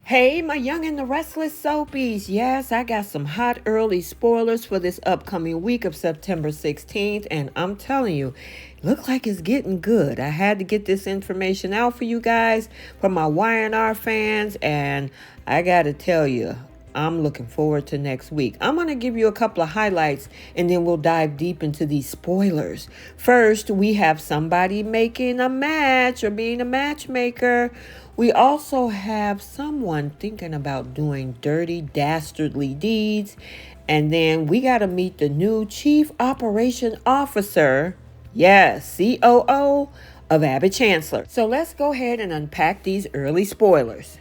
Hey, my young and the restless soapies. Yes, I got some hot early spoilers for this upcoming week of September 16th, and I'm telling you, look like it's getting good. I had to get this information out for you guys, for my Y&R fans, and I got to tell you, I'm looking forward to next week. I'm going to give you a couple of highlights and then we'll dive deep into these spoilers. First, we have somebody making a match or being a matchmaker. We also have someone thinking about doing dirty, dastardly deeds. And then we got to meet the new Chief Operation Officer. Yes, COO of Abbott-Chancellor. So let's go ahead and unpack these early spoilers.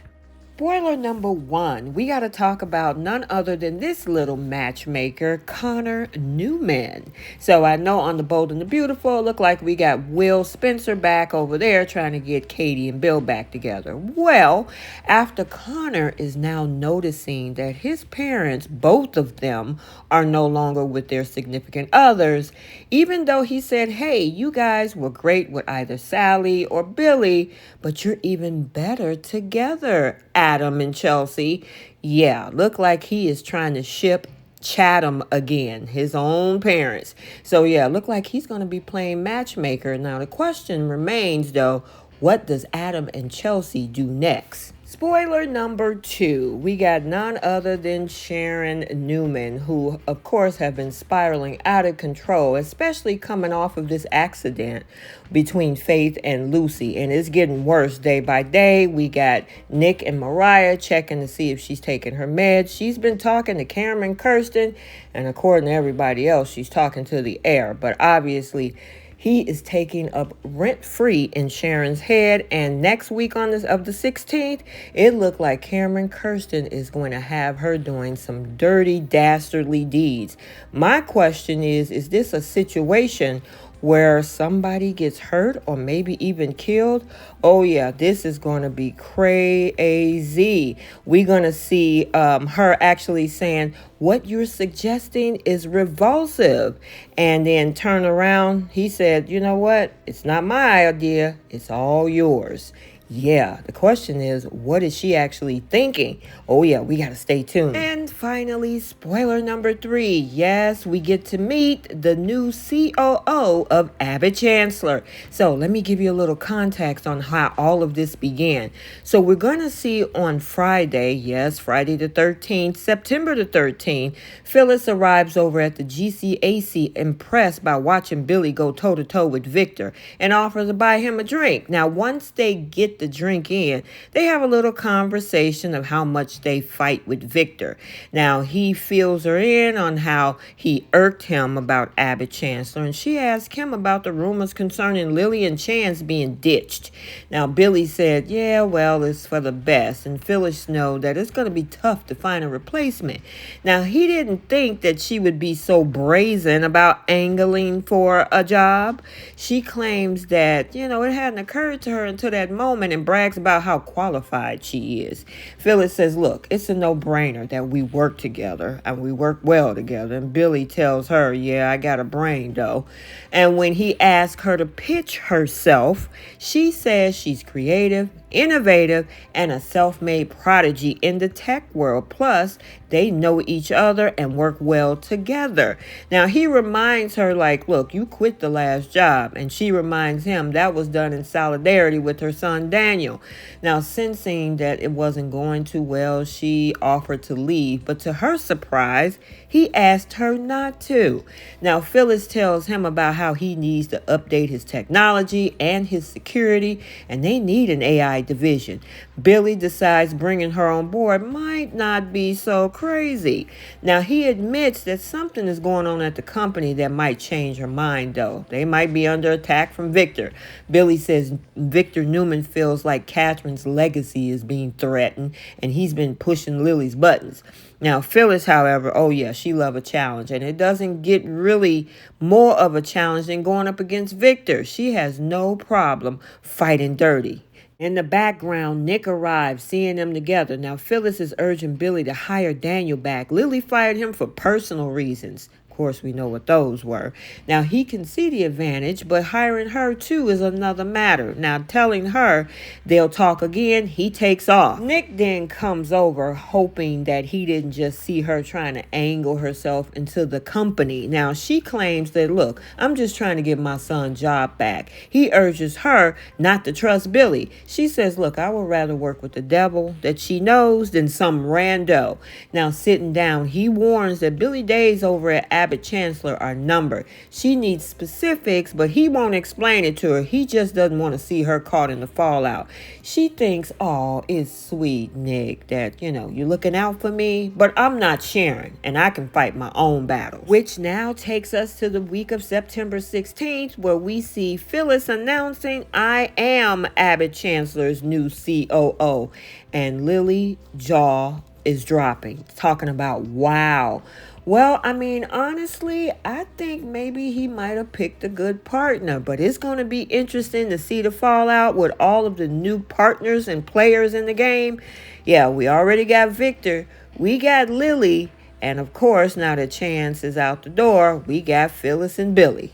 Spoiler number one, we got to talk about none other than this little matchmaker, Connor Newman. So I know on The Bold and the Beautiful, look like we got Will Spencer back over there trying to get Katie and Bill back together. Well, after Connor is now noticing that his parents, both of them, are no longer with their significant others, even though he said, hey, you guys were great with either Sally or Billy, but you're even better together, Adam and Chelsea. Yeah, look like he is trying to ship Chatham again, his own parents. So yeah, look like he's going to be playing matchmaker. Now the question remains though, what does Adam and Chelsea do next? Spoiler number two, we got none other than Sharon Newman, who of course have been spiraling out of control, especially coming off of this accident between Faith and Lucy. And it's getting worse day by day. We got Nick and Mariah checking to see if she's taking her meds. She's been talking to Cameron Kirsten, and according to everybody else, she's talking to the air. But obviously, he is taking up rent-free in Sharon's head. And next week on the 16th, it looked like Cameron Kirsten is going to have her doing some dirty, dastardly deeds. My question is this a situation where somebody gets hurt or maybe even killed? Oh yeah, this is going to be crazy. We're going to see her actually saying, what you're suggesting is revulsive. And then turn around, he said, you know what? It's not my idea. It's all yours. Yeah, the question is, what is she actually thinking? Oh yeah, we got to stay tuned. And finally, spoiler number three. Yes, we get to meet the new COO of Abbott-Chancellor. So let me give you a little context on how all of this began. So we're going to see on Friday, yes, Friday the 13th, September the 13th, Phyllis arrives over at the GCAC impressed by watching Billy go toe-to-toe with Victor and offers to buy him a drink. Now, once they get the drink in, they have a little conversation of how much they fight with Victor. Now, he fills her in on how he irked him about Abbott-Chancellor, and she asked him about the rumors concerning Lily and Chance being ditched. Now, Billy said, yeah, well, it's for the best, and Phyllis know that it's going to be tough to find a replacement. Now, he didn't think that she would be so brazen about angling for a job. She claims that, it hadn't occurred to her until that moment and brags about how qualified she is. Phyllis says, look, it's a no-brainer that we work together and we work well together. And Billy tells her, yeah, I got a brain though. And when he asks her to pitch herself, she says she's creative, innovative, and a self-made prodigy in the tech world. Plus, they know each other and work well together. Now, he reminds her, like, look, you quit the last job. And she reminds him that was done in solidarity with her son, Daniel. Now, sensing that it wasn't going too well, she offered to leave. But to her surprise, he asked her not to. Now, Phyllis tells him about how he needs to update his technology and his security, and they need an AI division. Billy decides bringing her on board might not be so crazy. Now, he admits that something is going on at the company that might change her mind, though. They might be under attack from Victor. Billy says Victor Newman feels like Catherine's legacy is being threatened, and he's been pushing Lily's buttons. Now, Phyllis, however, oh yeah, she loves a challenge, and it doesn't get really more of a challenge than going up against Victor. She has no problem fighting dirty. In the background, Nick arrives, seeing them together. Now, Phyllis is urging Billy to hire Daniel back. Lily fired him for personal reasons. course, we know what those were. Now, he can see the advantage, but hiring her too is another matter. Now, telling her they'll talk again, he takes off. Nick then comes over hoping that he didn't just see her trying to angle herself into the company. Now, she claims that, look, I'm just trying to get my son's job back. He urges her not to trust Billy. She says, look, I would rather work with the devil that she knows than some rando. Now, sitting down, he warns that Billy days over at Abbott-Chancellor are numbered. She needs specifics, but he won't explain it to her. He just doesn't want to see her caught in the fallout. She thinks, oh, it's sweet, Nick, that, you're looking out for me, but I'm not Sharon, and I can fight my own battles. Which now takes us to the week of September 16th, where we see Phyllis announcing, I am Abbott-Chancellor's new COO, and Lily jaw is dropping, talking about, wow. Well, I mean, honestly, I think maybe he might have picked a good partner, but it's going to be interesting to see the fallout with all of the new partners and players in the game. Yeah, we already got Victor, we got Lily, and of course, now that Chance is out the door, we got Phyllis and Billy.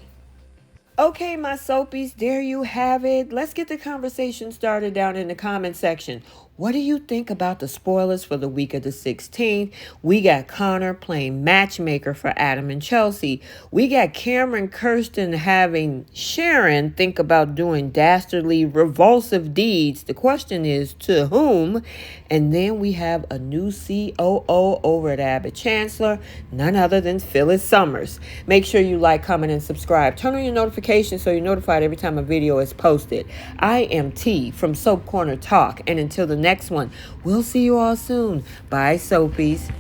Okay, my soapies, there you have it. Let's get the conversation started down in the comment section. What do you think about the spoilers for the week of the 16th? We got Connor playing matchmaker for Adam and Chelsea. We got Cameron Kirsten having Sharon think about doing dastardly, revulsive deeds. The question is, to whom? And then we have a new COO over at Abbott-Chancellor, none other than Phyllis Summers. Make sure you like, comment, and subscribe. Turn on your notifications so you're notified every time a video is posted. I am T from Soap Corner Talk, and until the next one, we'll see you all soon. Bye, soapies.